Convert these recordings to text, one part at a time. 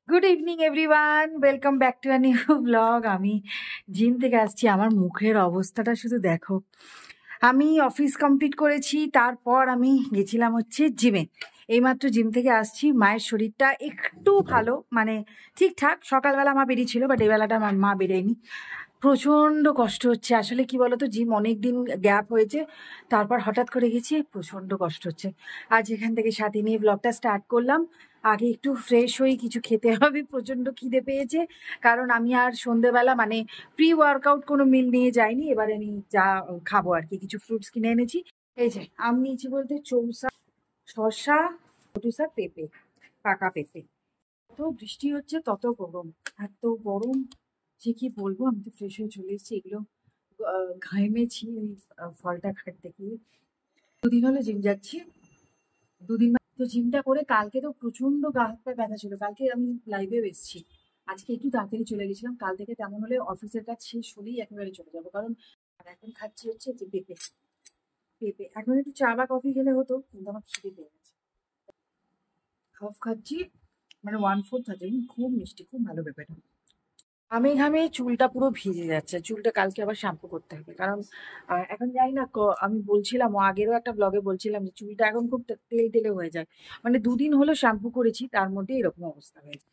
Good evening everyone, welcome back to a new blog. আমি gym থেকে আসছি। আমার মুখের অবস্থাটা শুধু দেখো। আমি অফিস কমপ্লিট করেছি, তারপর আমি গেছিলাম হচ্ছে জিমে। এইমাত্র জিম থেকে আসছি। মায়ের শরীরটা একটু ভালো, মানে ঠিকঠাক। সকালবেলা মা বেরিয়েছিল, বাট এই বেলাটা আমার মা বেরোয়নি। প্রচণ্ড কষ্ট হচ্ছে আসলে। কি বলতো, জিম অনেক দিন গ্যাপ হয়েছে, তারপর হঠাৎ করে গেছি, প্রচণ্ড কষ্ট হচ্ছে। আজ এখান থেকে সাথে নিয়ে ব্লগটা স্টার্ট করলাম। আগে একটু ফ্রেশ হয়ে কিছু খেতে হবে, প্রচণ্ড খিদে পেয়েছে। কারণ আমি আর সন্ধেবেলা মানে প্রি ওয়ার্কআউট কোনো মিল নিয়ে যাইনি। এবারে আমি যা খাবো আর কি, কিছু ফ্রুটস কিনে এনেছি। এই যে আমি নিয়েছি বলতে চৌসা, শসা, কটুসা, পেঁপে, পাকা পেঁপে। যত বৃষ্টি হচ্ছে তত গরম, এত গরম যে কি বলবো। আমি তো ফ্রেশ হয়ে চলে এসেছি, এগুলো ঘামেছি ওই ফলটা খাটতে গিয়ে। দুদিন হলো জিম যাচ্ছি, দুদিন তো জিমটা করে কালকে তো প্রচন্ড গা হাত পায়ে ব্যথা ছিল। কালকে আমি লাইভেও এসেছি, আজকে একটু তাড়াতাড়ি চলে গেছিলাম। কাল থেকে তেমন হলে অফিসের কাজ শেষ হলেই একেবারে চলে যাবো। কারণ আর এখন খাচ্ছি হচ্ছে যে পেঁপে। পেঁপে এখন একটু চা বা কফি খেলে হতো, কিন্তু আমার খিদে পেয়ে গেছে। হাফ খাচ্ছি, মানে 1/4 আছে। খুব মিষ্টি, খুব ভালো পেঁপেটা। ঘামে ঘামে চুলটা পুরো ভিজে যাচ্ছে। চুলটা কালকে আবার শ্যাম্পু করতে হবে, কারণ এখন জানি না, আমি বলছিলাম আগেরও একটা ব্লগে বলছিলাম যে চুলটা এখন খুব তেল তেলে হয়ে যায়। মানে দুদিন হলো শ্যাম্পু করেছি, তার মধ্যে এরকম অবস্থা হয়েছে।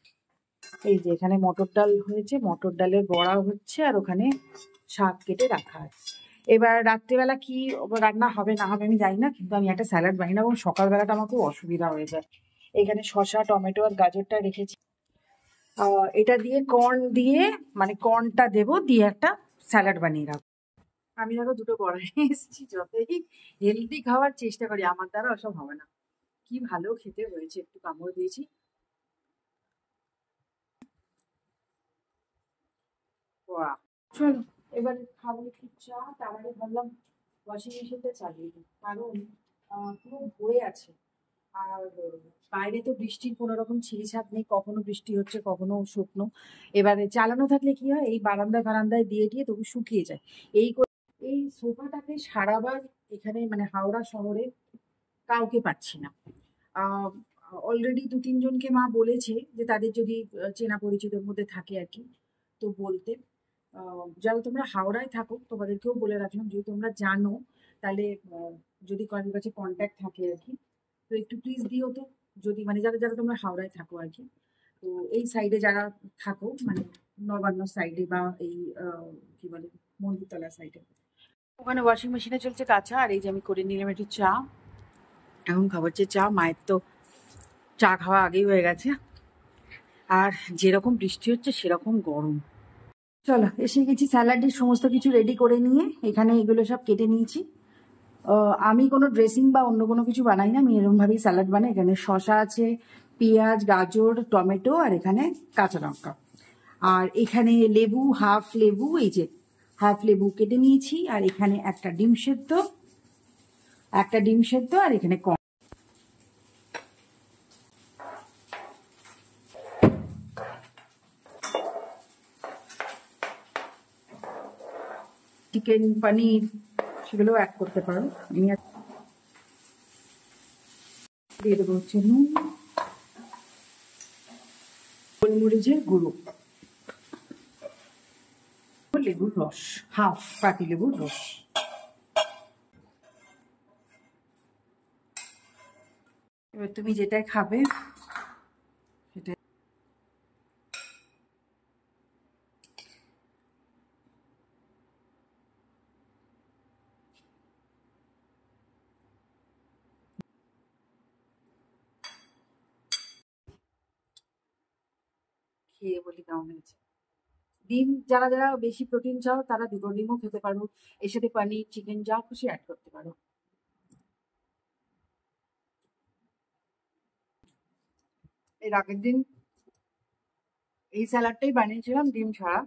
এই যে এখানে মটর ডাল হয়েছে, মটর ডালের বড়া হচ্ছে, আর ওখানে শাক কেটে রাখা আছে। এবার রাত্রিবেলা কি রান্না হবে না হবে আমি জানি না, কিন্তু আমি একটা স্যালাড বানিয়ে নেবো। সকালবেলাটা আমার খুব অসুবিধা হয়ে যায়। এখানে শসা, টমেটো আর গাজরটা রেখেছি। এটা দিয়ে কর্ন দিয়ে, মানে কর্নটা দেবো, দিয়ে একটা স্যালাড বানিয়ে রাখবো। আমি দেখো দুটো কড়াই এসেছি। যতই হেলদি খাওয়ার চেষ্টা করি, আমার দ্বারা ওসব হবে না। কি ভালো খেতে হয়েছে, একটু কামড় দিয়েছি। বাহ! চলো এবার খাবো একটু চা। তার আগে ভাবলাম ওয়াশিং মেশিনটা চালিয়ে দিই, কারণ পুরো ভরে আছে। আর বাইরে তো বৃষ্টির কোনো রকম ছিঁড়িছাড় নেই, কখনো বৃষ্টি হচ্ছে কখনো শুকনো। এবারে চালানো থাকলে কি হয়, এই বারান্দায় বারান্দায় দিয়ে দিয়ে তবু শুকিয়ে যায়। এই এই সোফাটাকে সারাবার এখানে মানে হাওড়া শহরে কাউকে পাচ্ছি না। অলরেডি 2-3 জনকে মা বলেছে যে তাদের যদি চেনা পরিচিতের মধ্যে থাকে আর কি, তো বলতে। যারা তোমরা হাওড়ায় থাকো তোমাদেরকেও বলে রাখলাম, যদি তোমরা জানো তাহলে যদি কারোর কাছে কন্ট্যাক্ট থাকে আর কি, তো একটু প্লিজ দিও তো। যদি মানে যারা যারা তোমরা হাওড়ায় থাকো আর কি, তো এই সাইডে যারা থাকো, মানে নবান্ন সাইডে বা এই কি বলে মন্দিরতলা সাইডে, ওখানে ওয়াশিং মেশিনে চলছে কাঁচা। আর এই যে আমি করে নিলাম একটু চা। এখন খাবার যে চা, মায়ের তো চা খাওয়া আগেই হয়ে গেছে। আর যেরকম বৃষ্টি হচ্ছে সেরকম গরম। চলো এসে গেছি, স্যালাডের সমস্ত কিছু রেডি করে নিয়ে এখানে এগুলো সব কেটে নিয়েছি। আমি কোনো ড্রেসিং বা অন্য কোনো কিছু বানাই না, আমি এরকমভাবেই স্যালাড বানাই। এখানে শসা আছে, পেঁয়াজ, গাজর, টমেটো, আর এখানে কাঁচা লঙ্কা। আর এখানে লেবু, হাফ লেবু, এই যে হাফ লেবু কেটে নিয়েছি। আর এখানে একটা ডিম সেদ্ধ, আর এখানে চিকেন, পনির, সেগুলোও অ্যাড করতে পারো। আমি দিয়ে দেবো হচ্ছে নুন, গোলমরিচের গুঁড়ো, লেবুর রস, হাফ পাতি লেবুর রস। এবার তুমি যেটাই খাবে সেটা খেয়ে বলি কেমন হয়েছে। ডিম যারা যারা বেশি প্রোটিন চাও তারা দুটো ডিমও খেতে পারো, এর সাথে পনির, চিকেন যা খুশি অ্যাড করতে পারো। এর আগের দিন এই স্যালাডটাই বানিয়েছিলাম ডিম ছাড়া।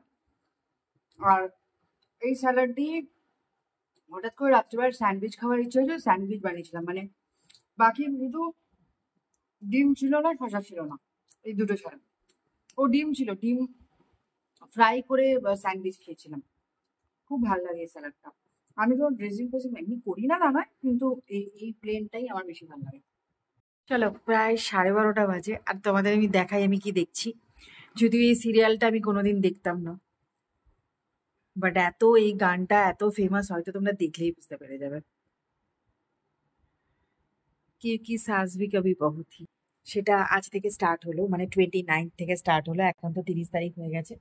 আর এই স্যালাড দিয়ে হঠাৎ করে রাত্রিবেলা স্যান্ডউইচ খাওয়ার ইচ্ছে হয়েছে, স্যান্ডউইচ বানিয়েছিলাম। মানে বাকি শুধু ডিম ছিল না, শসা ছিল না, এই দুটো ছাড়া। ও ডিম ছিল, ডিম ফ্রাই করে স্যান্ডউইচ খেয়েছিলাম। খুব ভালো লাগে এই স্যালাডটা। আমি তো ড্রেসিং ফ্রেসিং এমনি করি না তা নয়, কিন্তু এই এই প্লেনটাই আমার বেশি ভালো লাগে। চলো প্রায় 12:30 বাজে, আর তোমাদের আমি দেখাই আমি কি দেখছি। যদিও এই সিরিয়ালটা আমি কোনোদিন দেখতাম না, বাট এত এই গানটা এত ফেমাস, হয়তো তোমরা দেখলেই বুঝতে পেরে যাবে। কি সাস ভি কভি বহু থি, সেটা আজ থেকে স্টার্ট হলো, মানে 29 থেকে স্টার্ট হলো, এখন তো 30 তারিখ হয়ে গেছে।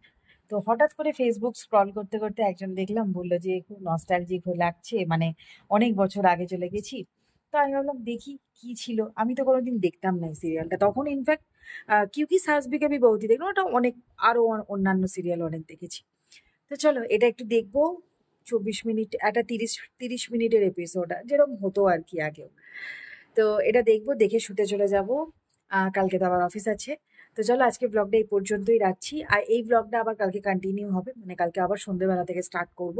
তো হঠাৎ করে ফেসবুক স্ক্রল করতে করতে একজন দেখলাম, বললো যে খুব নস্টালজিক লাগছে, মানে অনেক বছর আগে চলে গেছি। তো আমি ভাবলাম দেখি কি ছিল, আমি তো কোনোদিন দেখতাম না এই সিরিয়ালটা তখন। ইনফ্যাক্ট কিউকি সাস ভি কভি বহু থি দেখলাম, ওটা অনেক আরো অন্যান্য সিরিয়াল অনেক দেখেছি। তো চলো এটা একটু দেখবো। 24 মিনিট, একটা 30 মিনিটের এপিসোড, যেরকম হতো আর কি আগেও। তো এটা দেখবো, দেখে শুতে চলে যাব। কালকে তো আবার অফিস আছে। তো চলো আজকে ব্লগটা এই পর্যন্তই রাখছি, আর এই ব্লগটা আবার কালকে কন্টিনিউ হবে, মানে কালকে আবার সন্ধ্যেবেলা থেকে স্টার্ট করব।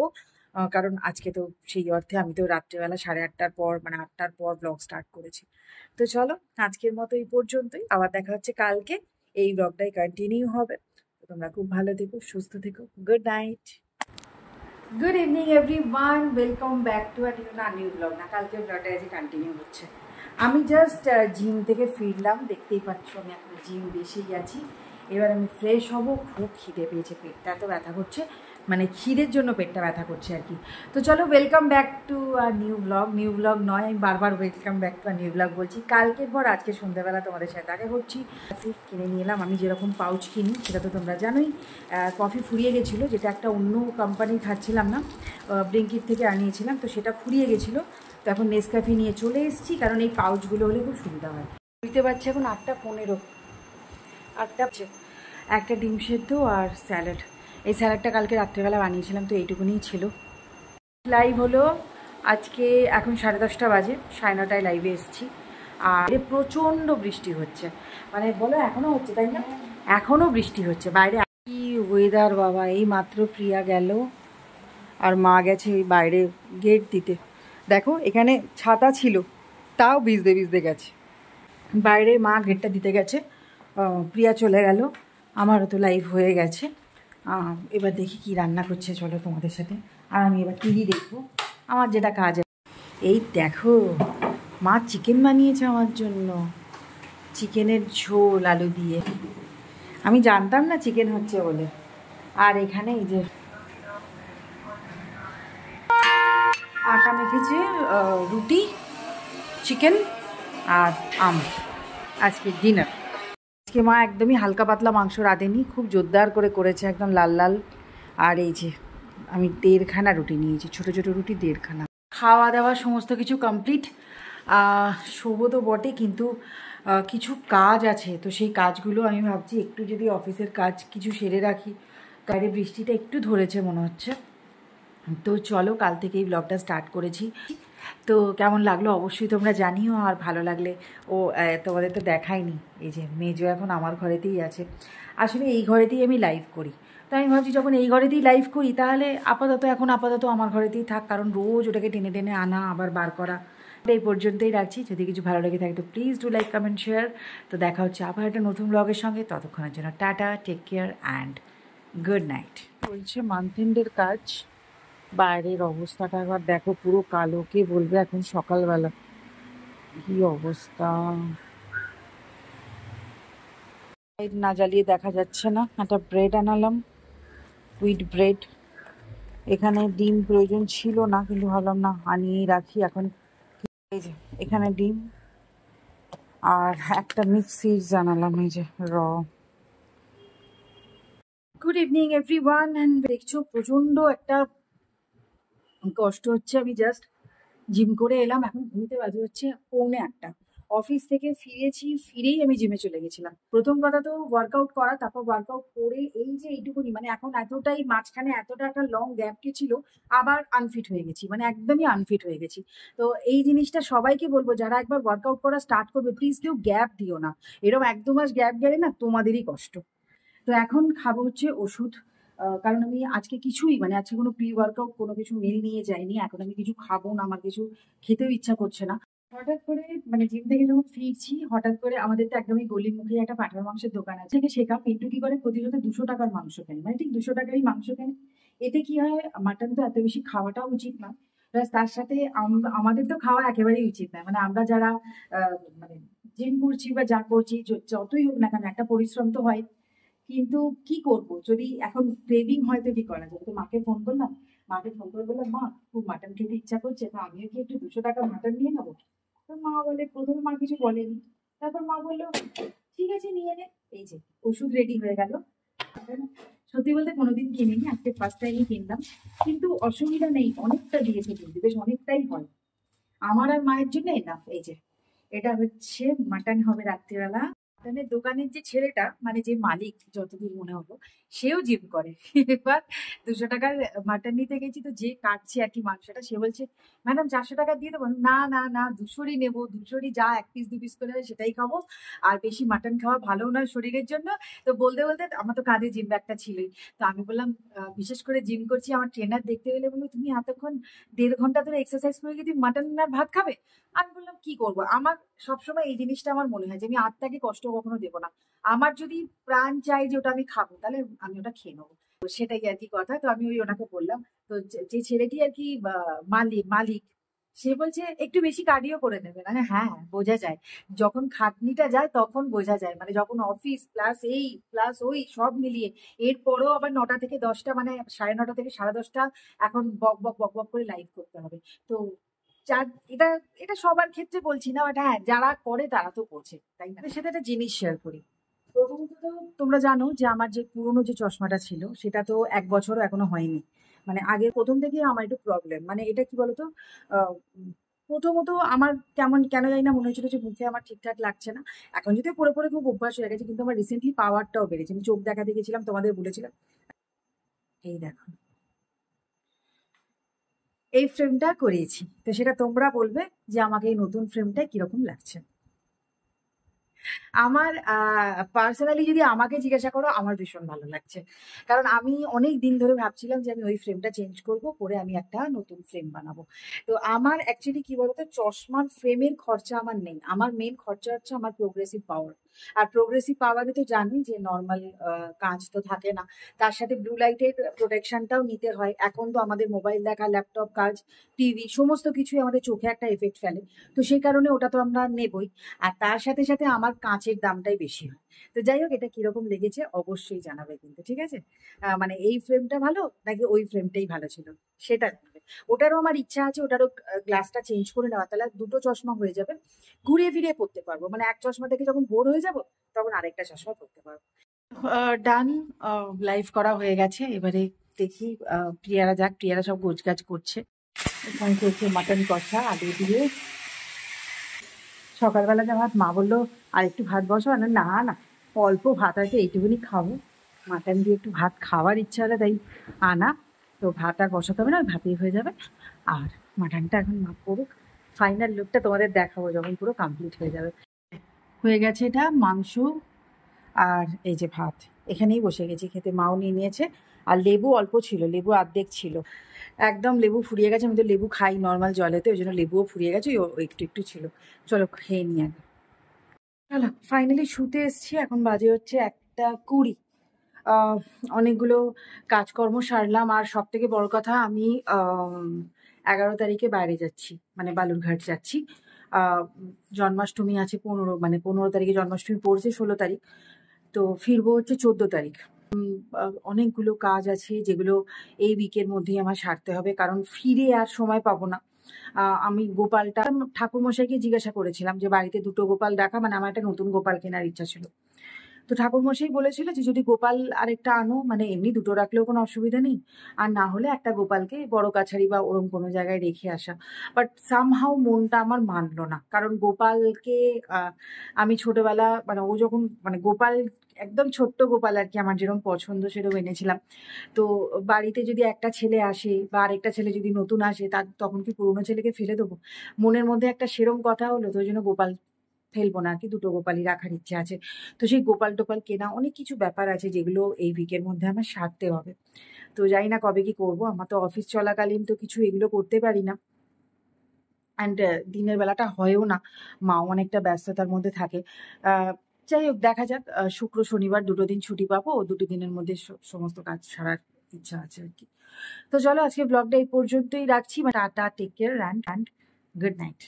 কারণ আজকে তো সেই অর্থে আমি তো রাত্রেবেলা 8:30টার পর, মানে 8টার পর ব্লগ স্টার্ট করেছি। তো চলো আজকের মতো এই পর্যন্তই, আবার দেখা হচ্ছে কালকে। এই ব্লগটাই কন্টিনিউ হবে। তো তোমরা খুব ভালো থেকো, সুস্থ থেকো। Good night, good evening everyone, welcome back to new blog. না, কালকের ব্লগটা আজকে কন্টিনিউ হচ্ছে। আমি জাস্ট জিম থেকে ফিরলাম, দেখতেই পাচ্ছ আমি এখন জিম বেসেই আছি। এবার আমি ফ্রেশ হব, খুব খিদে পেয়েছে, পেটটা এত ব্যথা করছে, মানে খিদের জন্য পেটটা ব্যথা করছে আর কি। তো চলো welcome back to new blog নয়, আমি বারবার welcome back to new blog বলছি। কালকের পর আজকে সন্ধ্যাবেলা তোমাদের সাথে দেখা করছি। কিনে নিয়ে এলাম, আমি যেরকম পাউচ কিনি সেটা তো তোমরা জানোই। কফি ফুরিয়ে গেছিলো, যেটা একটা অন্য কোম্পানির খাচ্ছিলাম না, ব্লিঙ্কিট থেকে আনিয়েছিলাম, তো সেটা ফুরিয়ে গেছিলো। তো এখন নেসক্যাফে নিয়ে চলে এসেছি, কারণ এই পাউচগুলো হলে খুব সুবিধা হয়। বুঝতে পারছি এখন 8:15, 8টা, একটা ডিম সেদ্ধ আর স্যালাড। এই স্যালাডটা কালকে রাত্রেবেলা বানিয়েছিলাম, তো এইটুকুনিই ছিল। লাইভ হলো আজকে, এখন 10:30 বাজে, 9:30টায় লাইভে এসেছি। আর প্রচণ্ড বৃষ্টি হচ্ছে, মানে বলো এখনও হচ্ছে তাই না? এখনও বৃষ্টি হচ্ছে বাইরে। কি ওয়েদার বাবা! এই মাত্র প্রিয়া গেল, আর মা গেছে এই বাইরে গেট দিতে। দেখো এখানে ছাতা ছিল, তাও ভিজতে ভিজতে গেছে। বাইরে মা গেটটা দিতে গেছে, প্রিয়া চলে গেল, আমারও তো লাইভ হয়ে গেছে। এবার দেখি কি রান্না করছে, চলো তোমাদের সাথে। আর আমি এবার টিভি দেখবো, আমার যেটা কাজ। এই দেখো মা চিকেন বানিয়েছে আমার জন্য, চিকেনের ঝোল আলু দিয়ে। আমি জানতাম না চিকেন হচ্ছে বলে। আর এখানে এই যে আটা মেখেছে, রুটি, চিকেন আর আম, আজকে ডিনার। আজকে মা একদমই হালকা পাতলা মাংস রাঁধেনি, খুব জোরদার করে করেছে, একদম লাল লাল। আর এই যে আমি 1.5খানা রুটি নিয়েছি, ছোটো ছোটো রুটি 1.5খানা। খাওয়া দাওয়া সমস্ত কিছু কমপ্লিট। শোবো তো বটে, কিন্তু কিছু কাজ আছে, তো সেই কাজগুলো আমি ভাবছি একটু যদি অফিসের কাজ কিছু সেরে রাখি। বাইরে বৃষ্টিটা একটু ধরেছে মনে হচ্ছে। তো চলো কাল থেকেই ব্লগটা স্টার্ট করেছি। তো কেমন লাগলো অবশ্যই তোমরা জানিও, আর ভালো লাগলে তোমাদের তো দেখাইনি, এই যে মেজো এখন আমার ঘরেতেই আছে। আসলে এই ঘরেতেই আমি লাইভ করি, তো আমি ভাবছি যখন এই ঘরেতেই লাইভ করি তাহলে আপাতত আমার ঘরেতেই থাক, কারণ রোজ ওটাকে টেনে টেনে আনা আবার বার করা। এই পর্যন্তই রাখছি, যদি কিছু ভালো লেগে থাকে তো please do like, comment, share. তো দেখা হচ্ছে আবার একটা নতুন ব্লগের সঙ্গে, ততক্ষণের জন্য tata, take care and good night. চলছে মান্থ এন্ডের কাজ। বাইরের অবস্থাটা একবার দেখো, পুরো কালো, কে বলবে এখন সকালবেলা কি অবস্থা। লাইট না জ্বালিয়ে দেখা যাচ্ছে না। একটা ব্রেড আনালাম, হুইট ব্রেড। এখানে ডিম প্রয়োজন ছিল না, কিন্তু ভাবলাম না আনিয়েই রাখি এখন। এই যে এখানে ডিম, আর একটা মিক্সির জানালাম, এই যে গুড ইভিনিং এভরিওয়ান, অ্যান্ড দেখছো প্রচণ্ড একটা কষ্ট হচ্ছে। আমি জাস্ট জিম করে এলাম, এখন ঘুমিতে বাজে হচ্ছে 1:45। অফিস থেকে ফিরেছি, ফিরেই আমি জিমে চলে গেছিলাম। প্রথম কথা তো ওয়ার্কআউট করা, তারপর ওয়ার্কআউট করে এই যে এইটুকুনি, মানে এখন এতটাই মাঝখানে এতটা একটা লং গ্যাপ ছিল, আবার আনফিট হয়ে গেছি, মানে একদমই আনফিট হয়ে গেছি। তো এই জিনিসটা সবাইকে বলবো, যারা একবার ওয়ার্কআউট করা স্টার্ট করবে প্লিজ কেউ গ্যাপ দিও না। এরকম 1-2 মাস গ্যাপ গেলে না তোমাদেরই কষ্ট। তো এখন খাবো হচ্ছে ওষুধ, কারণ আমি আজকে কিছুই, মানে আজকে কোনো প্রি ওয়ার্কআউট কোনো কিছু মিল নিয়ে যাইনি। এখন আমি কিছু খাবো না, আমার কিছু খেতেও ইচ্ছা করছে না। হঠাৎ করে মানে জিম থেকে যখন ফিরছি, হঠাৎ করে আমাদের তো একদমই গলির মুখে একটা পাঁঠার মাংসের দোকান আছে, থেকে শেখা পিন্টু কি করে প্রতিদিন 200 টাকার মাংস কেনে, মানে ঠিক 200 টাকারই মাংস কেনে। এতে কি হয়, মাটন তো এত বেশি খাওয়াটাও উচিত না, প্লাস তার সাথে আমাদের তো খাওয়া একেবারেই উচিত না। মানে আমরা যারা মানে জিম করছি বা যা করছি, যতই হোক না কেন একটা পরিশ্রম তো হয়। কিন্তু কি করব, যদি এখন ক্রেভিং হয় তো কি করা যাবে? তো মাকে ফোন করলাম, মাকে ফোন করে বললাম, মা খুব মাটন খেতে ইচ্ছা করছে, তো আমিও কি একটু 200 টাকা মাটন নিয়ে নেবো? তো মা বলে, প্রথমে মা কিছু বলেনি, তারপর মা বললো ঠিক আছে নিয়ে নে। এই যে ওষুধ রেডি হয়ে গেল। সত্যি বলতে কোনোদিন কিনিনি, আজকে ফার্স্ট টাইমই কিনলাম। কিন্তু অসুবিধা নেই, অনেকটা দিয়েছে কিন্তু, বেশ অনেকটাই হয় আমার আর মায়ের জন্য। এনাফ। এই যে এটা হচ্ছে মাটন হবে রাত্রিবেলা। মাটনের দোকানের যে ছেলেটা, মানে যে মালিক যতদূর মনে হলো, সেও জিম করে। এবার 200 টাকার মাটন নিতে গেছি, তো যে কাটছে আর কি মাংসটা, সে বলছে ম্যাডাম 400 টাকা দিয়ে দেবো। না না না, 200ই নেবো, 200ই যা 1 পিস 2 পিস করে হয় সেটাই খাবো, আর বেশি মাটন খাওয়া ভালো নয় শরীরের জন্য। তো বলতে বলতে আমার তো কাঁধে জিম ব্যাগটা ছিলই। তো আমি বললাম বিশেষ করে জিম করছি, আমার ট্রেনার দেখতে গেলে বললো তুমি এতক্ষণ 1.5 ঘন্টা ধরে এক্সারসাইজ করে কি তুমি মাটন আর ভাত খাবে? আমি বললাম কি করবো, আমার সবসময় এই জিনিসটা আমার মনে হয় যে আমি আত্মাকে কষ্ট কখনো দেবো না। আমার যদি প্রাণ চাই যে ওটা আমি খাবো, তাহলে আমি ওটা খেয়ে নেবো। তো সেটাই আর কি কথা। তো আমি ওই ওনাকে বললাম। তো যে ছেলেটি আর কি মালিক মালিক, সে বলছে একটু বেশি কার্ডিও করে নেবে। মানে হ্যাঁ হ্যাঁ, বোঝা যায় যখন খাটনিটা যায় তখন বোঝা যায়, মানে যখন অফিস প্লাস এই প্লাস ওই সব মিলিয়ে, এরপরেও আবার 9টা থেকে 10টা, মানে 9:30 থেকে 10:30 এখন বক বক বক বক করে লাইভ করতে হবে। তো যার এটা এটা সবার ক্ষেত্রে বলছি না, বাট হ্যাঁ যারা করে তারা তো বোঝে, তাই না? সেটা একটা জিনিস শেয়ার করি। প্রথমত তো তোমরা জানো যে আমার যে পুরোনো যে চশমাটা ছিল সেটা তো 1 বছরও এখনো হয়নি। মানে আগে প্রথম থেকে আমার একটু প্রবলেম, মানে এটা কি বলতো, প্রথমত আমার কেমন কেন জানি না মনে হচ্ছিল যে মুখে আমার ঠিকঠাক লাগছে না। এখন যদিও পরে পরে খুব অভ্যাস হয়ে গেছে, কিন্তু আমার রিসেন্টলি পাওয়ারটাও বেড়েছে। আমি চোখ দেখাতে গেছিলাম, তোমাদের বলেছিলাম। এই দেখো, এই ফ্রেমটা করিয়েছি, তো সেটা তোমরা বলবে যে আমাকে এই নতুন ফ্রেমটা কিরকম লাগছে। আমার পার্সোনালি যদি আমাকে জিজ্ঞাসা করো, আমার ভীষণ ভালো লাগছে। কারণ আমি অনেক দিন ধরে ভাবছিলাম যে আমি ওই ফ্রেমটা চেঞ্জ করব, করে আমি একটা নতুন ফ্রেম বানাবো। তো আমার অ্যাকচুয়ালি কি বলতো, চশমার ফ্রেমের খরচা আমার নেই, আমার মেন খরচা হচ্ছে আমার প্রোগ্রেসিভ পাওয়ার। আর প্রোগ্রেসিভ পাওয়ারে তো জানি যে নর্মাল কাঁচ তো থাকে না, তার সাথে ব্লু লাইটের প্রোটেকশনটাও নিতে হয়। এখন তো আমাদের মোবাইল দেখা, ল্যাপটপ কাজ, টিভি সমস্ত কিছুই আমাদের চোখে একটা এফেক্ট ফেলে। তো সেই কারণে ওটা তো আমরা নেবই। আর তার সাথে সাথে আমার কাঁচের দামটাই বেশি হয়। তো যাই হোক, এটা কিরকম লেগেছে অবশ্যই জানাবে কিন্তু, ঠিক আছে? মানে এই ফ্রেমটা ভালো নাকি ওই ফ্রেমটাই ভালো ছিল সেটা জানাবে। ওটারও আমার ইচ্ছা আছে, ওটারও গ্লাসটা চেঞ্জ করে নেওয়া, তাহলে দুটো চশমা হয়ে যাবে, ঘুরিয়ে ফিরিয়ে পড়তে পারবো। মানে এক চশমা থেকে যখন বোর হয়ে যাব, তখন আরেকটা চশমা পড়তে পারবো। ডান। লাইভ করা হয়ে গেছে, এবারে দেখি প্রিয়ারা যাক, প্রিয়ারা সব গোছগাছ করছে। এখানে চলছে মাটন কষা আলু দিয়ে। সকালবেলা যা ভাত, মা বললো আর একটু ভাত বসো, না না না, অল্প ভাত আছে এইটুকুনি খাবো, মাটন দিয়ে একটু ভাত খাওয়ার ইচ্ছা হলে তাই আনা। তো ভাত আর বসাতে হবে না, ভাতেই হয়ে যাবে। আর মাটনটা এখন মা করুক, ফাইনাল লুকটা তোমাদের দেখাবো যখন পুরো কমপ্লিট হয়ে যাবে। হয়ে গেছে এটা মাংস, আর এই যে ভাত। এখানেই বসে গেছি খেতে, মাও নিয়ে নিয়েছে। আর লেবু অল্প ছিল, লেবু অর্ধেক ছিল, একদম লেবু ফুরিয়ে গেছে। আমি তো লেবু খাই নর্মাল জলেতে, ওই জন্য লেবুও ফুরিয়ে গেছে, ওই একটু একটু ছিল। চলো খেয়ে নিই আগে। চলো ফাইনালি শুতে এসছি, এখন বাজে হচ্ছে 1:20। আহ, অনেকগুলো কাজকর্ম সারলাম, আর সব থেকে বড় কথা আমি 11 তারিখে বাইরে যাচ্ছি, মানে বালুরঘাট যাচ্ছি। আহ, জন্মাষ্টমী আছে 15, মানে 15 তারিখে জন্মাষ্টমী পড়ছে, 16 তারিখ। তো ফিরবো হচ্ছে 14 তারিখ। অনেকগুলো কাজ আছে যেগুলো এই উইকের মধ্যেই আমার সারতে হবে, কারণ ফিরে আর সময় পাবো না। আমি গোপালটা ঠাকুরমশাইকে জিজ্ঞাসা করেছিলাম যে বাড়িতে দুটো গোপাল রাখা, মানে আমার একটা নতুন গোপাল কেনার ইচ্ছা ছিল। তো ঠাকুরমশাই বলেছিল যে যদি গোপাল আরেকটা আনো, মানে এমনি দুটো রাখলেও কোনো অসুবিধা নেই, আর না হলে একটা গোপালকে বড় কাছারি বা ওরম কোনো জায়গায় রেখে আসা। বাট সামহাও মনটা আমার মানলো না, কারণ গোপালকে আমি ছোটবেলা, মানে ও যখন, মানে গোপাল একদম ছোট্ট গোপাল আর কি, আমার যেরকম পছন্দ সেরকম এনেছিলাম। তো বাড়িতে যদি একটা ছেলে আসে বা আরেকটা ছেলে যদি নতুন আসে, তার তখন কি পুরোনো ছেলেকে ফেলে দেবো? মনের মধ্যে একটা সেরম কথা হলো, তো ওই জন্য গোপাল ফেলবো না আর কি, দুটো গোপালই রাখার ইচ্ছে আছে। তো সেই গোপাল টোপাল কেনা, অনেক কিছু ব্যাপার আছে যেগুলো এই উইকের মধ্যে আমার সারতে হবে। তো জানি না কবে কি করব, আমার তো অফিস চলাকালীন তো কিছু এগুলো করতে পারি না। অ্যান্ড দিনের বেলাটা হয়ও না, মাও অনেকটা ব্যস্ততার মধ্যে থাকে। আহ, যাই হোক, দেখা যাক। শুক্র শনিবার দুটো দিন ছুটি পাবো, ও দুটো দিনের মধ্যে সমস্ত কাজ সারার ইচ্ছা আছে আর কি। তো চলো আজকে ব্লগটা এই পর্যন্তই রাখছি। Tata, take care and good night.